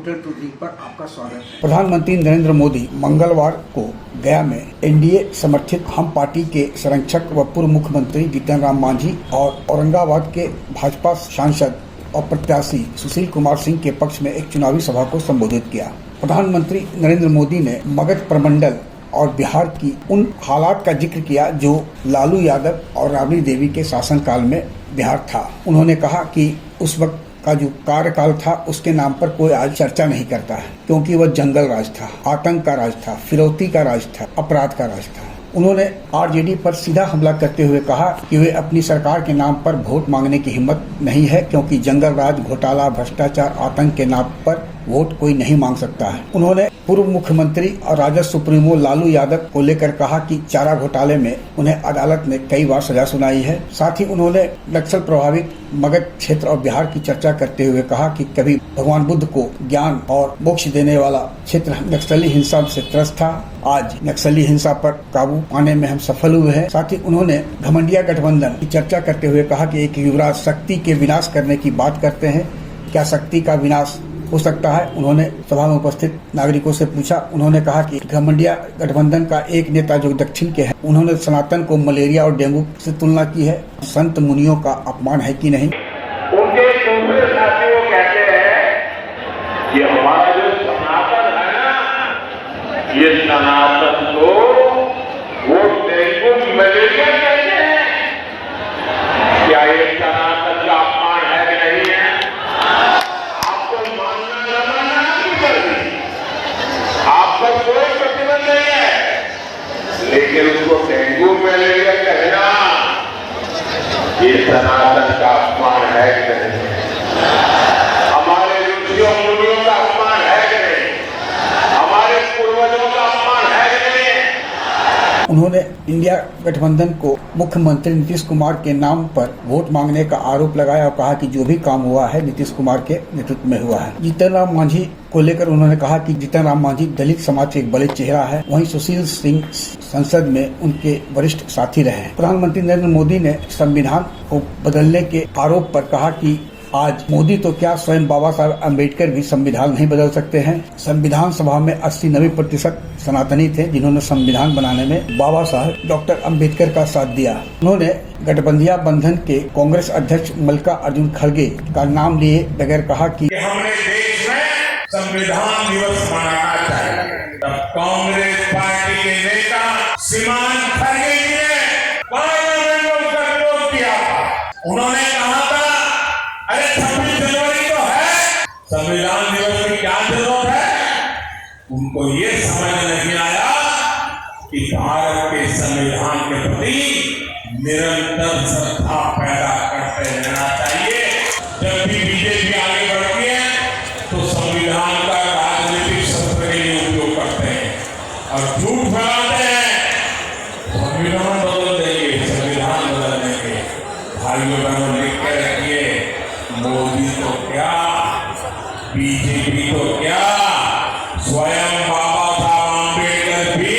Hotel tourism पर आपका स्वागत है। प्रधानमंत्री नरेंद्र मोदी मंगलवार को गया में एनडीए समर्थित हम पार्टी के संरक्षक व पूर्व मुख्यमंत्री जीतन राम मांझी और औरंगाबाद के भाजपा सांसद और प्रत्याशी सुशील कुमार सिंह के पक्ष में एक चुनावी सभा को संबोधित किया। प्रधानमंत्री नरेंद्र मोदी ने मगध प्रमंडल और बिहार की उन हालात का जिक्र किया जो लालू यादव और राबड़ी देवी के शासनकाल में बिहार था। उन्होंने कहा कि उस वक्त का जो कार्यकाल था उसके नाम पर कोई आज चर्चा नहीं करता है, क्योंकि वह जंगल राज था, आतंक का राज था, फिरौती का राज था, अपराध का राज था। उन्होंने आरजेडी पर सीधा हमला करते हुए कहा कि वे अपनी सरकार के नाम पर वोट मांगने की हिम्मत नहीं है, क्योंकि जंगल राज, घोटाला, भ्रष्टाचार, आतंक के नाम पर वोट कोई नहीं मांग सकता है। उन्होंने पूर्व मुख्यमंत्री और राजद सुप्रीमो लालू यादव को लेकर कहा कि चारा घोटाले में उन्हें अदालत ने कई बार सजा सुनाई है। साथ ही उन्होंने नक्सल प्रभावित मगध क्षेत्र और बिहार की चर्चा करते हुए कहा कि कभी भगवान बुद्ध को ज्ञान और मोक्ष देने वाला क्षेत्र नक्सली हिंसा से त्रस्त था। आज नक्सली हिंसा पर काबू पाने में हम सफल हुए हैं। साथ ही उन्होंने घमंडिया गठबंधन की चर्चा करते हुए कहा कि एक युवराज शक्ति के विनाश करने की बात करते हैं, क्या शक्ति का विनाश हो सकता है? उन्होंने सभा में उपस्थित नागरिकों से पूछा। उन्होंने कहा कि घमंडिया गठबंधन का एक नेता जो दक्षिण के है, उन्होंने सनातन को मलेरिया और डेंगू से तुलना की है। संत मुनियों का अपमान है कि नहीं? उनके दूसरे साथी वो कहते हैं कि हमारा जो सनातन है ना, ये सनातन को वो डेंगू मलेरिया कहते हैं। क्या ये सनातन का अपमान है कि नहीं है? आपका कोई प्रतिबंध नहीं है, लेकिन उसको डेंगू मलेरिया कहना ये सनातन का अपमान है कि नहीं? हमारे ऋषियों मुनियों का अपमान है कि नहीं? हमारे पूर्वजों का अपमान है कि नहीं? उन्होंने इंडिया गठबंधन को मुख्यमंत्री नीतीश कुमार के नाम पर वोट मांगने का आरोप लगाया और कहा कि जो भी काम हुआ है नीतीश कुमार के नेतृत्व में हुआ है। जीतन राम मांझी को लेकर उन्होंने कहा कि जीतन राम मांझी दलित समाज के एक बड़े चेहरा है। वहीं सुशील सिंह संसद में उनके वरिष्ठ साथी रहे। प्रधानमंत्री नरेंद्र मोदी ने संविधान को बदलने के आरोप पर कहा कि आज मोदी तो क्या, स्वयं बाबा साहब अम्बेडकर भी संविधान नहीं बदल सकते हैं। संविधान सभा में 80-90% सनातनी थे, जिन्होंने संविधान बनाने में बाबा साहब डॉक्टर अम्बेडकर का साथ दिया। उन्होंने गठबंधन बंधन के कांग्रेस अध्यक्ष मल्लिकार्जुन खड़गे का नाम लिए बगैर कहा कि हमने देश में संविधान दिवस मनाना चाहिए। तब कांग्रेस पार्टी के नेता सीमांत खड़गे जी ने पार्लियामेंट में उसका विरोध किया। उन्होंने कहा था, अरे 26 जनवरी तो है, संविधान दिवस की क्या जरूरत है? उनको ये समझ नहीं आया कि भारत के संविधान के प्रति निरंतर श्रद्धा पैदा करते रहना चाहिए। जब भी बीजेपी आगे बढ़ती है तो संविधान का राजनीतिक शस्त्र के लिए उपयोग करते हैं और झूठ फैलाते हैं। संविधान बदल देंगे, संविधान बदल देंगे। भाइयों बहनों, लिख के रखिए, मोदी तो क्या, बीजेपी तो क्या, स्वयं बाबा साहब अम्बेडकर भी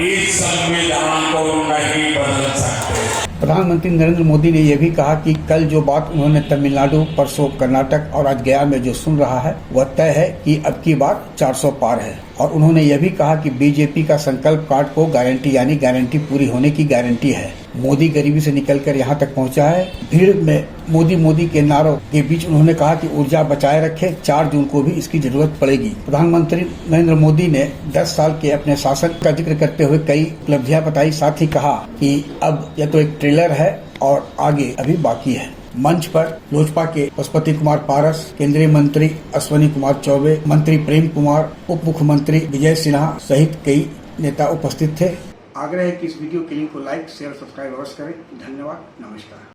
इस संविधान को नहीं बदल सकते। प्रधानमंत्री नरेंद्र मोदी ने यह भी कहा कि कल जो बात उन्होंने तमिलनाडु, परसों कर्नाटक और आज गया में जो सुन रहा है वह तय है कि अब की बात 400 पार है। और उन्होंने यह भी कहा कि बीजेपी का संकल्प कार्ड को गारंटी, यानी गारंटी पूरी होने की गारंटी है। मोदी गरीबी से निकलकर यहाँ तक पहुँचा है। भीड़ में मोदी के नारों के बीच उन्होंने कहा कि ऊर्जा बचाए रखे, 4 जून को भी इसकी जरूरत पड़ेगी। प्रधानमंत्री नरेंद्र मोदी ने 10 साल के अपने शासन का जिक्र करते हुए कई उपलब्धियां बताई। साथ ही कहा कि अब यह तो एक ट्रेलर है और आगे अभी बाकी है। मंच पर लोजपा के पशुपति कुमार पारस, केंद्रीय मंत्री अश्विनी कुमार चौबे, मंत्री प्रेम कुमार, उप मुख्यमंत्री विजय सिन्हा सहित कई नेता उपस्थित थे। आग्रह है कि इस वीडियो के लिंक को लाइक, शेयर, सब्सक्राइब अवश्य करें। धन्यवाद, नमस्कार।